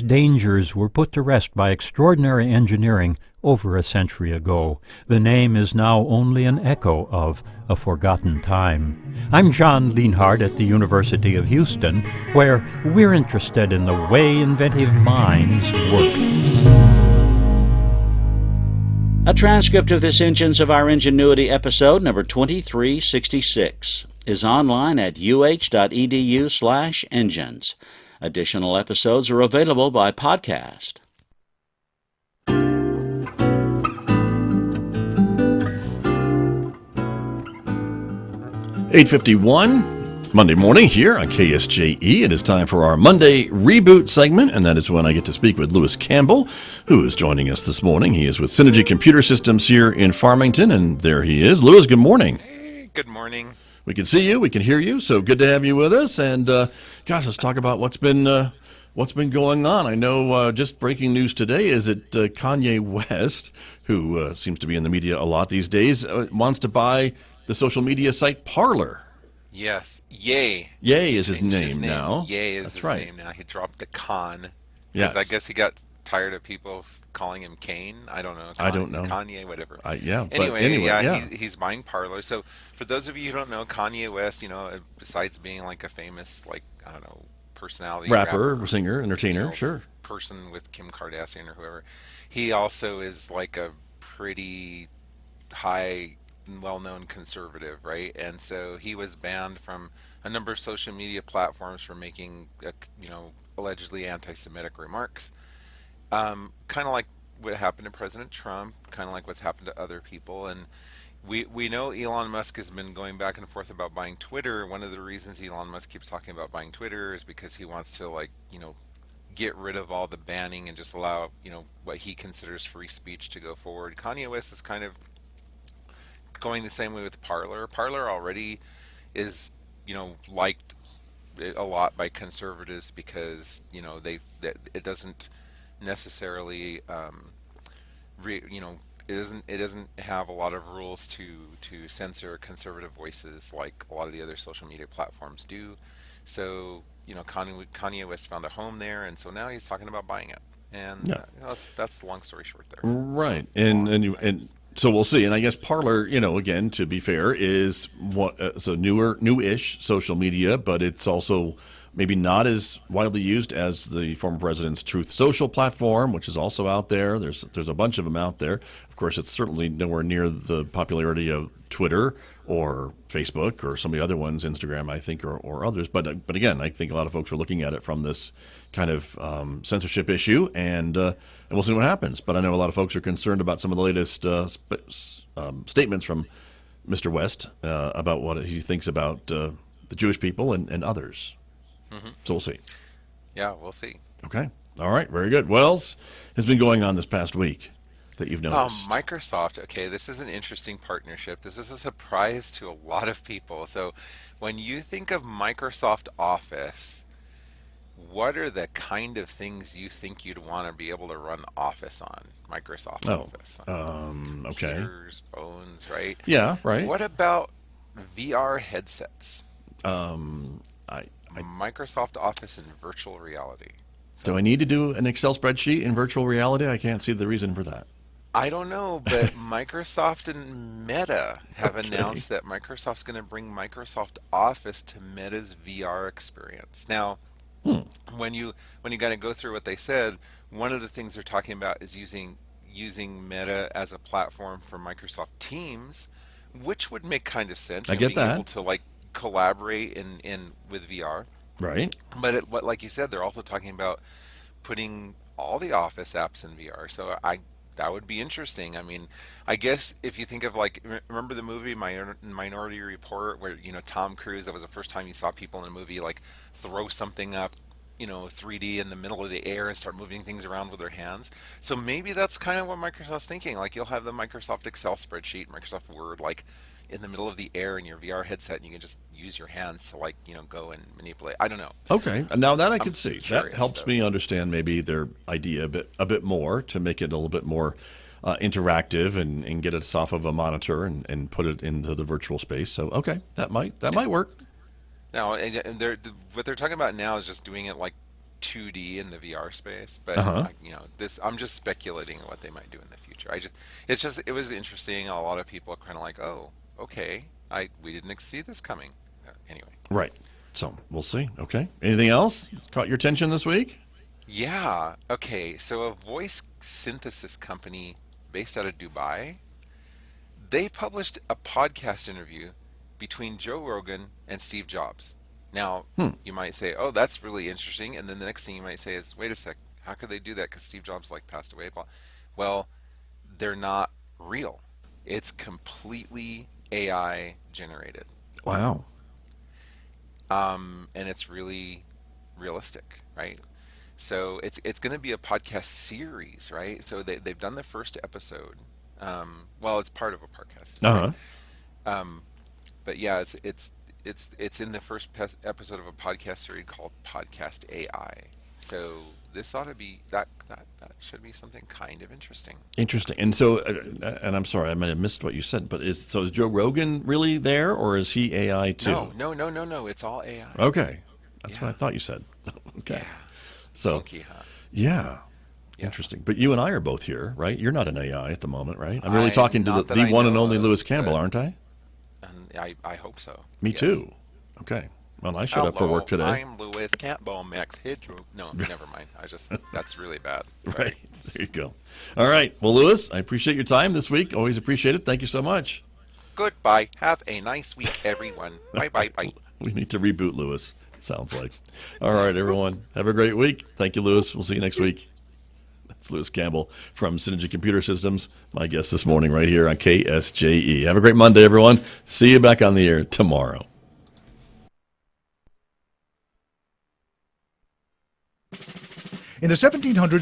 dangers were put to rest by extraordinary engineering over a century ago. The name is now only an echo of a forgotten time. I'm John Lienhardt at the University of Houston, where we're interested in the way inventive minds work. A transcript of this Engines of Our Ingenuity episode, number 2366, is online at uh.edu/engines. Additional episodes are available by podcast. 8:51 Monday morning here on KSJE. It is time for our Monday Reboot segment, and that is when I get to speak with Lewis Campbell, who is joining us this morning. He is with Cintigy Computer Systems here in Farmington, and there he is. Lewis, good morning. Hey, good morning. We can see you, we can hear you, so good to have you with us. And gosh, let's talk about what's been going on. I know just breaking news today is that Kanye West, who seems to be in the media a lot these days, wants to buy the social media site Parler. Yes, Ye. Ye is his name now. Ye is That's his right. name now. He dropped the Con. Yes. I guess he got tired of people calling him Kane. I don't know. I don't know. Kanye, whatever. Anyway, yeah. He's buying Parler. So for those of you who don't know, Kanye West, besides being like a famous, personality, rapper, singer, entertainer, sure, person with Kim Kardashian or whoever, he also is like a pretty high, well-known conservative, right? And so he was banned from a number of social media platforms for making, allegedly anti-Semitic remarks. Kind of like what happened to President Trump, kind of like what's happened to other people. And we know Elon Musk has been going back and forth about buying Twitter. One of the reasons Elon Musk keeps talking about buying Twitter is because he wants to, get rid of all the banning and just allow, what he considers free speech to go forward. Kanye West is kind of going the same way with Parler. Parler already is, liked a lot by conservatives because, it doesn't necessarily it doesn't have a lot of rules to censor conservative voices like a lot of the other social media platforms do. So Kanye West found a home there, and so now he's talking about buying it, and that's the long story short there. Right. And so we'll see. And I guess Parler, again, to be fair, is it's a newish social media, but it's also maybe not as widely used as the former president's Truth Social platform, which is also out there. There's a bunch of them out there. Of course, it's certainly nowhere near the popularity of Twitter or Facebook or some of the other ones, Instagram, I think, or others. But again, I think a lot of folks are looking at it from this kind of censorship issue, and we'll see what happens. But I know a lot of folks are concerned about some of the latest statements from Mr. West about what he thinks about the Jewish people and others. Mm-hmm. So we'll see. Yeah, we'll see. Okay. All right. Very good. What else has been going on this past week that you've noticed? Microsoft. Okay, this is an interesting partnership. This is a surprise to a lot of people. So when you think of Microsoft Office, what are the kind of things you think you'd want to be able to run Office on? Microsoft Office. Okay. Computers, phones, right? Yeah, right. What about VR headsets? Microsoft Office in virtual reality. So, do I need to do an Excel spreadsheet in virtual reality? I can't see the reason for that. I don't know, but Microsoft and Meta have announced that Microsoft's going to bring Microsoft Office to Meta's VR experience. Now, when you kind of go through what they said, one of the things they're talking about is using Meta as a platform for Microsoft Teams, which would make kind of sense. I get that. Able to collaborate in with VR. Right. But like you said, they're also talking about putting all the Office apps in VR. So that would be interesting. I mean, I guess if you think of remember the movie Minority Report, where Tom Cruise, that was the first time you saw people in a movie throw something up, 3D in the middle of the air and start moving things around with their hands. So maybe that's kind of what Microsoft's thinking. You'll have the Microsoft Excel spreadsheet, Microsoft Word, in the middle of the air in your VR headset, and you can just use your hands to go and manipulate. I don't know. Okay, now that I could see. That helps though. Me understand maybe their idea a bit more, to make it a little bit more interactive and get it off of a monitor and put it into the virtual space. So okay, that might work. Now, and what they're talking about now is just doing it 2D in the VR space, but I'm just speculating on what they might do in the future. It was interesting. A lot of people are kind of like, oh, okay, we didn't see this coming. Anyway, right. So we'll see. Okay. Anything else caught your attention this week? Yeah. Okay. So a voice synthesis company based out of Dubai, they published a podcast interview between Joe Rogan and Steve Jobs. Now, you might say, oh, that's really interesting. And then the next thing you might say is, wait a sec, how could they do that? Because Steve Jobs passed away. Well, they're not real. It's completely AI generated. Wow. And it's really realistic, right? So it's going to be a podcast series, right? So they've done the first episode. Well, it's part of a podcast. Uh-huh. But yeah, it's in the first episode of a podcast series called Podcast AI. So this ought to be that should be something kind of interesting. Interesting. And so, and I'm sorry, I might have missed what you said, but is Joe Rogan really there, or is he AI too? No. It's all AI. Okay, that's what I thought you said. Okay, yeah. So Funky, huh? Yeah. Interesting. But you and I are both here, right? You're not an AI at the moment, right? I'm really talking to the one and only Lewis Campbell, aren't I? I hope so. Me too. Okay. Well, I showed up for work today. I'm Lewis Campbell, Max Hedgerow. No, never mind. That's really bad. Sorry. Right. There you go. All right. Well, Lewis, I appreciate your time this week. Always appreciate it. Thank you so much. Goodbye. Have a nice week, everyone. Bye. We need to reboot Lewis, it sounds like. All right, everyone. Have a great week. Thank you, Lewis. We'll see you next week. That's Lewis Campbell from Cintigy Computer Systems, my guest this morning right here on KSJE. Have a great Monday, everyone. See you back on the air tomorrow. In the 1700s,